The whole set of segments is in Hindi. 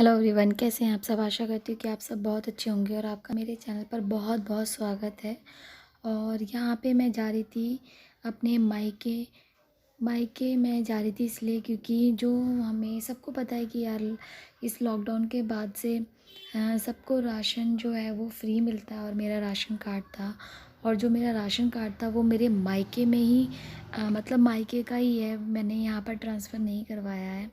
हेलो एवरीवन, कैसे हैं आप सब। आशा करती हूँ कि आप सब बहुत अच्छे होंगे और आपका मेरे चैनल पर बहुत बहुत स्वागत है। और यहाँ पे मैं जा रही थी अपने मायके मायके मैं जा रही थी इसलिए क्योंकि जो हमें सबको पता है कि यार इस लॉकडाउन के बाद से सबको राशन जो है वो फ्री मिलता है। और मेरा राशन कार्ड था, और जो मेरा राशन कार्ड था वो मेरे मायके में ही मतलब मायके का ही है। मैंने यहाँ पर ट्रांसफ़र नहीं करवाया है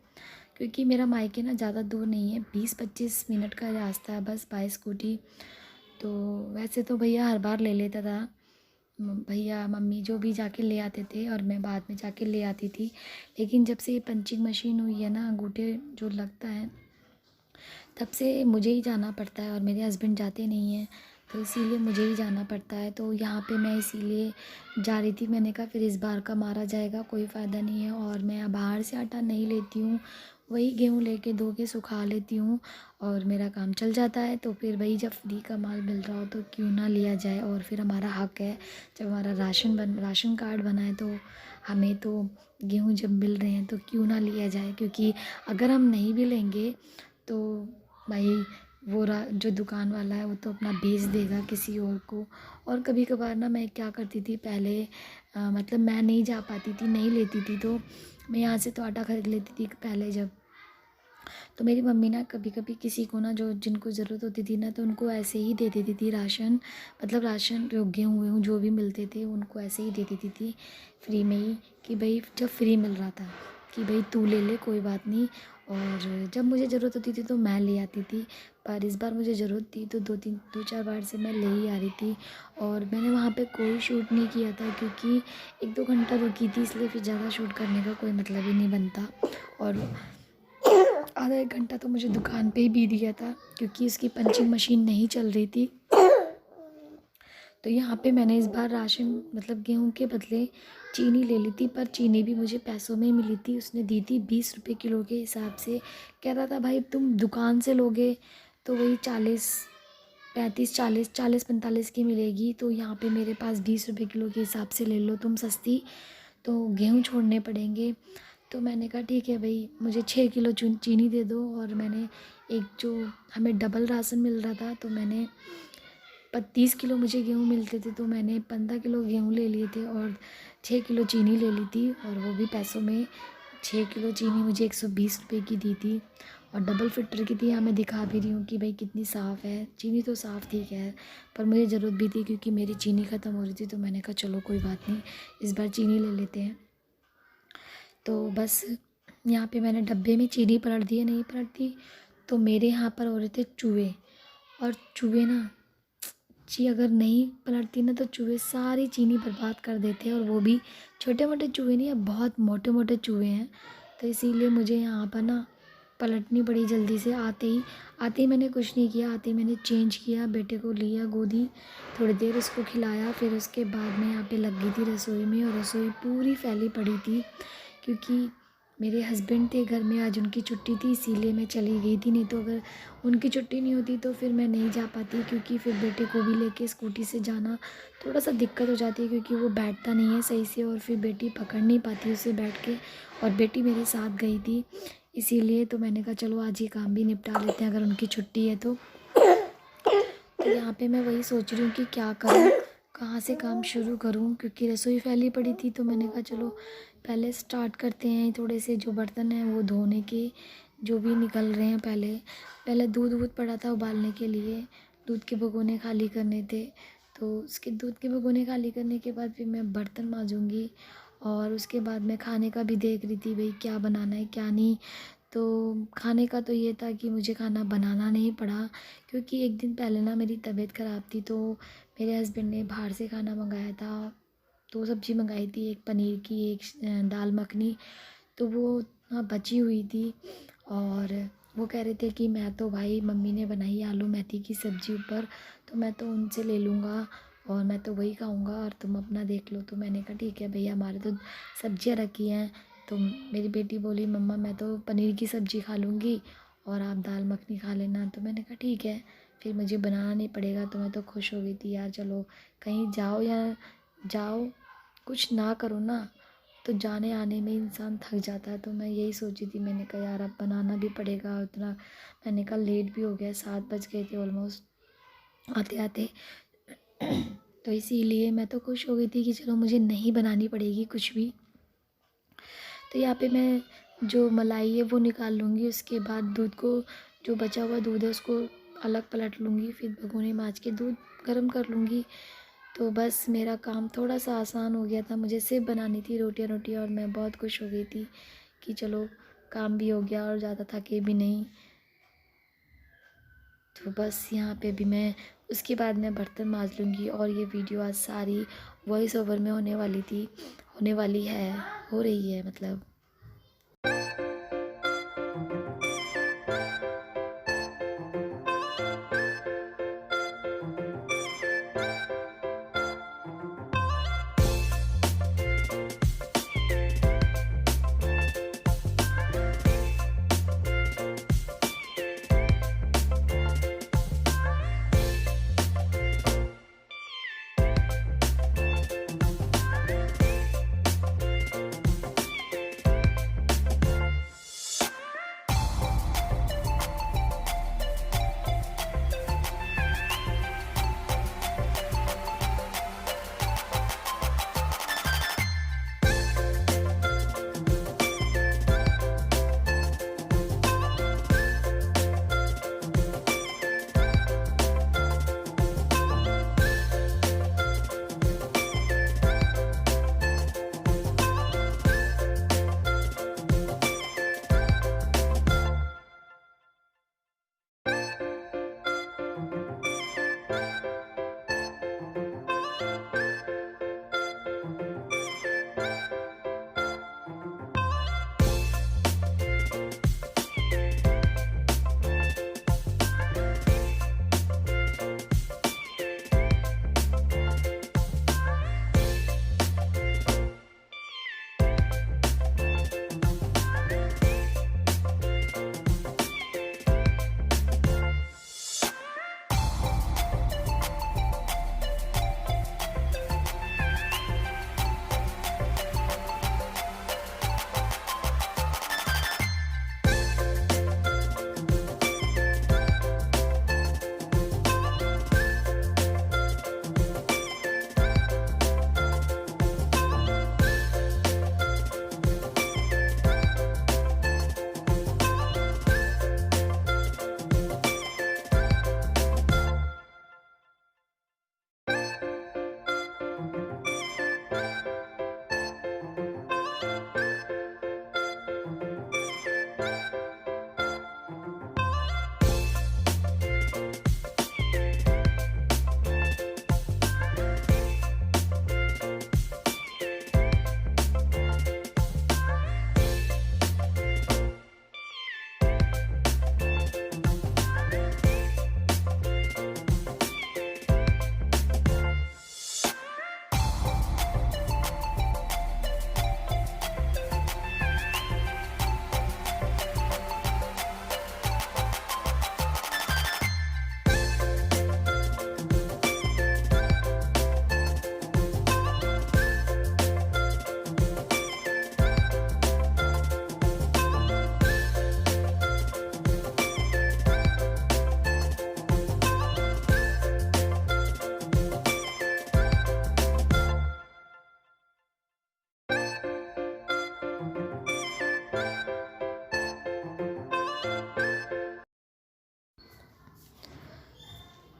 क्योंकि मेरा मायके ना ज़्यादा दूर नहीं है, 20-25 मिनट का रास्ता है बस बाय स्कूटी। तो वैसे तो भैया हर बार ले लेता था, भैया मम्मी जो भी जाके ले आते थे और मैं बाद में जाके ले आती थी। लेकिन जब से ये पंचिंग मशीन हुई है ना, अंगूठे जो लगता है, तब से मुझे ही जाना पड़ता है और मेरे हस्बैंड जाते नहीं हैं, तो इसीलिए मुझे ही जाना पड़ता है। तो यहाँ पे मैं इसीलिए जा रही थी। मैंने कहा फिर इस बार का मारा जाएगा, कोई फ़ायदा नहीं है। और मैं बाहर से आटा नहीं लेती हूँ, वही गेहूँ लेके धो के सुखा लेती हूँ और मेरा काम चल जाता है। तो फिर वही जब फ्री का माल मिल रहा हो तो क्यों ना लिया जाए। और फिर हमारा हक है, जब हमारा राशन कार्ड बना है तो हमें तो गेहूँ जब मिल रहे हैं तो क्यों ना लिया जाए। क्योंकि अगर हम नहीं भी लेंगे तो भाई वो जो दुकान वाला है वो तो अपना बेच देगा किसी और को। और कभी कभार ना मैं क्या करती थी पहले, मतलब मैं नहीं जा पाती थी, नहीं लेती थी, तो मैं यहाँ से तो आटा खरीद लेती थी पहले जब। तो मेरी मम्मी ना कभी कभी किसी को ना जो जिनको ज़रूरत होती थी ना तो उनको ऐसे ही दे देती थी राशन, मतलब राशन जो गेहूँ वेहूँ जो भी मिलते थे उनको ऐसे ही दे देती थी फ्री में ही, कि भाई जब फ्री मिल रहा था कि भाई तू ले ले कोई बात नहीं। और जब मुझे ज़रूरत होती थी तो मैं ले आती थी, पर इस बार मुझे ज़रूरत थी तो 2-4 बार से मैं ले ही आ रही थी। और मैंने वहाँ पे कोई शूट नहीं किया था क्योंकि 1-2 घंटा रुकी थी, इसलिए फिर ज़्यादा शूट करने का कोई मतलब ही नहीं बनता। और आधा 1 घंटा तो मुझे दुकान पे ही बीत गया था क्योंकि इसकी पंचिंग मशीन नहीं चल रही थी। तो यहाँ पे मैंने इस बार राशन मतलब गेहूँ के बदले चीनी ले ली थी, पर चीनी भी मुझे पैसों में ही मिली थी। उसने दी थी 20 रुपये किलो के हिसाब से। कह रहा था भाई तुम दुकान से लोगे तो वही 40-45 की मिलेगी, तो यहाँ पे मेरे पास 20 रुपये किलो के हिसाब से ले लो तुम सस्ती, तो गेहूँ छोड़ने पड़ेंगे। तो मैंने कहा ठीक है भाई, मुझे 6 किलो चीनी दे दो। और मैंने एक जो हमें डबल राशन मिल रहा था तो मैंने 30 किलो मुझे गेहूँ मिलते थे तो मैंने 15 किलो गेहूँ ले लिए थे और 6 किलो चीनी ले ली थी। और वो भी पैसों में, 6 किलो चीनी मुझे 120 रुपये की दी थी और डबल फिल्टर की थी। यहाँ मैं दिखा भी रही हूँ कि भाई कितनी साफ़ है चीनी, तो साफ़ ठीक है, पर मुझे ज़रूरत भी थी क्योंकि मेरी चीनी ख़त्म हो रही थी। तो मैंने कहा चलो कोई बात नहीं, इस बार चीनी ले लेते हैं। तो बस यहाँ पे मैंने डब्बे में चीनी पलट दी है, नहीं पलटती तो मेरे यहाँ पर हो रहे थे चूहे। और चूहे ना, अगर नहीं पलटती ना तो चूहे सारी चीनी बर्बाद कर देते हैं, और वो भी छोटे मोटे चूहे नहीं है, बहुत मोटे मोटे चूहे हैं। तो इसीलिए मुझे यहाँ पर ना पलटनी पड़ी जल्दी से। आते ही मैंने कुछ नहीं किया, आते ही मैंने चेंज किया, बेटे को लिया गोदी, थोड़ी देर उसको खिलाया, फिर उसके बाद मैं यहाँ पे लग गई थी रसोई में। और रसोई पूरी फैली पड़ी थी क्योंकि मेरे हस्बैंड थे घर में, आज उनकी छुट्टी थी इसीलिए मैं चली गई थी। नहीं तो अगर उनकी छुट्टी नहीं होती तो फिर मैं नहीं जा पाती, क्योंकि फिर बेटे को भी लेके स्कूटी से जाना थोड़ा सा दिक्कत हो जाती है क्योंकि वो बैठता नहीं है सही से, और फिर बेटी पकड़ नहीं पाती उसे बैठ के। और बेटी मेरे साथ गई थी इसीलिए, तो मैंने कहा चलो आज ये काम भी निपटा लेते हैं अगर उनकी छुट्टी है तो। यहाँ पे मैं वही सोच रही हूँ कि क्या करूँ, कहाँ से काम शुरू करूँ, क्योंकि रसोई फैली पड़ी थी। तो मैंने कहा चलो पहले स्टार्ट करते हैं, थोड़े से जो बर्तन हैं वो धोने के जो भी निकल रहे हैं। पहले दूध पड़ा था उबालने के लिए, दूध के भगोने खाली करने थे। तो उसके दूध के भगोने खाली करने के बाद फिर मैं बर्तन मांजूँगी, और उसके बाद मैं खाने का भी देख रही थी भाई क्या बनाना है क्या नहीं। तो खाने का तो ये था कि मुझे खाना बनाना नहीं पड़ा क्योंकि एक दिन पहले ना मेरी तबीयत ख़राब थी, तो मेरे हस्बैंड ने बाहर से खाना मंगाया था। 2 सब्ज़ी मंगाई थी, एक पनीर की, एक दाल मखनी। तो वो बची हुई थी, और वो कह रहे थे कि मैं तो भाई मम्मी ने बनाई आलू मेथी की सब्ज़ी ऊपर, तो मैं तो उनसे ले लूँगा और मैं तो वही खाऊँगा और तुम अपना देख लो। तो मैंने कहा ठीक है भैया, हमारे तो सब्जियाँ रखी हैं। तो मेरी बेटी बोली मम्मा मैं तो पनीर की सब्ज़ी खा लूँगी और आप दाल मखनी खा लेना। तो मैंने कहा ठीक है, फिर मुझे बनाना नहीं पड़ेगा। तो मैं तो खुश हो गई थी यार, चलो कहीं जाओ या जाओ कुछ ना करो ना, तो जाने आने में इंसान थक जाता है। तो मैं यही सोची थी, मैंने कहा यार अब बनाना भी पड़ेगा उतना। मैंने कहा लेट भी हो गया, 7 बज गए थे ऑलमोस्ट आते आते। तो इसीलिए मैं तो खुश हो गई थी कि चलो मुझे नहीं बनानी पड़ेगी कुछ भी। तो यहाँ पे मैं जो मलाई है वो निकाल लूँगी, उसके बाद दूध को, जो बचा हुआ दूध है उसको अलग पलट लूँगी, फिर भगोने माँज के दूध गर्म कर लूँगी। तो बस मेरा काम थोड़ा सा आसान हो गया था। मुझे सिर्फ बनानी थी रोटियां और मैं बहुत खुश हो गई थी कि चलो काम भी हो गया और ज़्यादा थके भी नहीं। तो बस यहाँ पे भी मैं उसके बाद मैं बर्तन मांज लूँगी। और ये वीडियो आज सारी वॉइस ओवर में होने वाली थी, होने वाली है, हो रही है मतलब।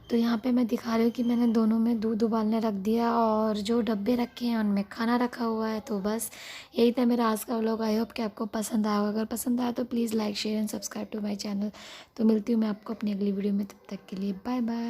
तो यहाँ पे मैं दिखा रही हूँ कि मैंने दोनों में दूध उबालने रख दिया और जो डब्बे रखे हैं उनमें खाना रखा हुआ है। तो बस यही था मेरा आज का व्लॉग। आई होप कि आपको पसंद आया होगा। अगर पसंद आया तो please like share and subscribe to my channel. तो मिलती हूँ मैं आपको अपनी अगली वीडियो में, तब तक के लिए बाय बाय।